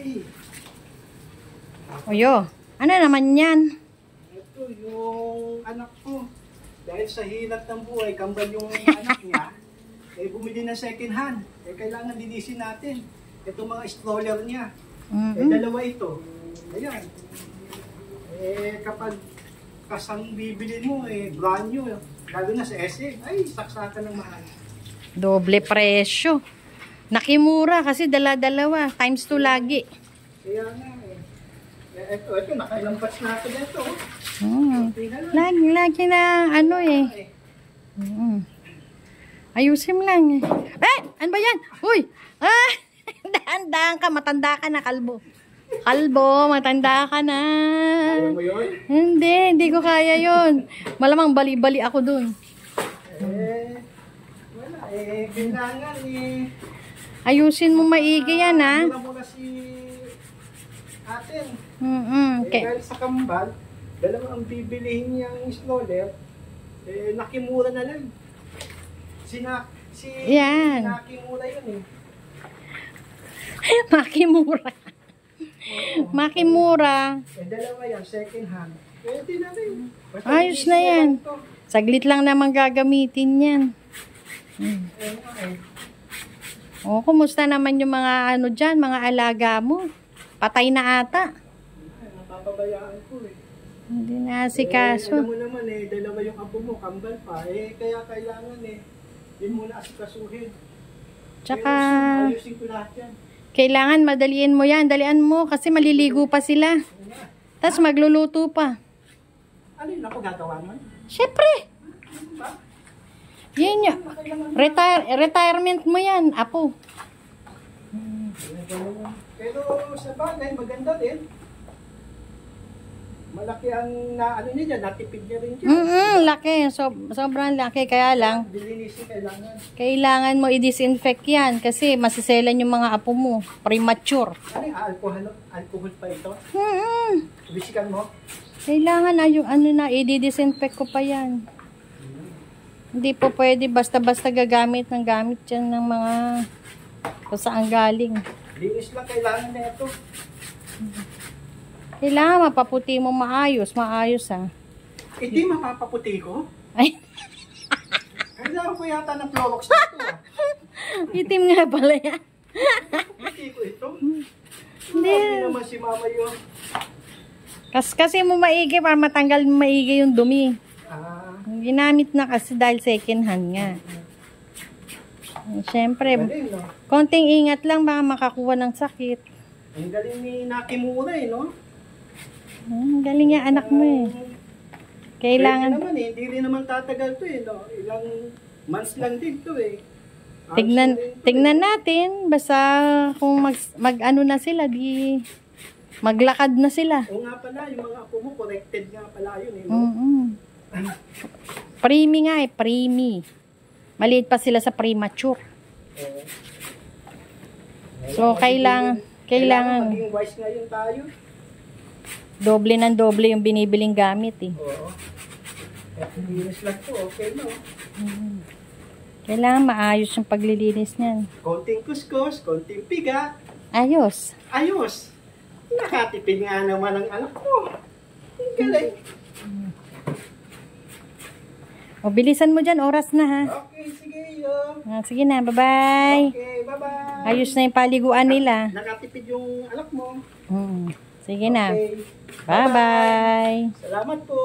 Ay. Oyo, ano naman yan? Ito yung anak ko. Dahil sa hirap ng buhay, kambal yung anak niya, bumili ng second hand. Kailangan linisin natin. Ito mga stroller niya. Dalawa ito. Ayan. Kapag kasang bibili mo, brand new, lalo na sa SM, ay, saksakan ng mahal. Doble presyo. Nakimura kasi dala-dalawa. Times 2 lagi. Kaya nga ito, nakailampas na ito dito. Lagi na ano ayusin mo lang ano ba yan? Uy! Daan-daan ka, matanda ka na, kalbo. Kalbo, matanda ka na. Kaya mo yun? Hindi ko kaya yun. Malamang bali-bali ako dun. Wala, kailangan ayusin mo maigi yan, ha? mura si atin. Okay. Dahil sa kambal, dalawa ang bibilihin niyang stroller, nakimura na lang. Yan. Nakimura yun Makimura. Makimura. Dalawa yan, second hand. Pwede na rin. Ayos na yan. Saglit lang naman gagamitin yan. Kumusta naman yung mga ano dyan, mga alaga mo? Patay na ata. Napapabayaan ko Hindi na si kaso. Alam mo naman dalawa yung apo mo, kambal pa. Kaya kailangan yun muna asikasuhin. Tsaka, ayusin ko lahat yan. kailangan madaliin mo yan. Dalian mo kasi maliligo pa sila. Tapos magluluto pa. Ano yun ako gagawa mo? Syempre. Yan yun. Retirement mo yan, apo. Pero sa bagay, maganda din. Malaki ang ano niya dyan, natipid niya rin dyan. Laki. Sobrang laki. Kaya lang, Dilinisin kailangan mo i-disinfect yan kasi masiselan yung mga apo mo. Premature. Ano yung alcohol pa ito? Bisikan mo? Kailangan yung ano na, i-disinfect ko pa yan. Hindi po pwede basta-basta gagamit ng gamit yan ng mga kung saan galing. Linis lang kailangan na ito. Kailangan mapaputi mo maayos ha. Hindi mapapaputi ko? Ay, Kailangan ko yata ng Clorox na ito. itim nga pala yan. Mapaputi ko ito? Hindi. Hindi naman si mama yun. Kasi mo maigi para matanggal mo maigi yung dumi. Ginamit na kasi dahil second hand nga. Siyempre, konting ingat lang baka makakuha ng sakit. Ang galing ni Nakimura no? Galing nga anak mo Kailangan. Naman hindi rin naman tatagal to no? Ilang months lang din to Tignan natin. Basta kung mag-ano na sila, di maglakad na sila. O nga pala, yung mga apo mo, corrected nga pala yun Preemie nga preemie. Maliit pa sila sa premature. So, kailangan maging wise ngayon tayo. Doble ng doble yung binibiling gamit Oo. At linis lang po, okay no? Kailangan maayos yung paglilinis niyan. Konting kuskus, konting piga. Ayos. Nakatipid nga naman ang anak ko. Ang galing. Bilisan mo dyan, oras na ha. Okay, sige yo. Sige na, bye-bye. Okay, bye-bye. Ayos na yung paliguan nila. Nakatipid yung anak mo. Sige na. Okay. Bye-bye. Salamat po.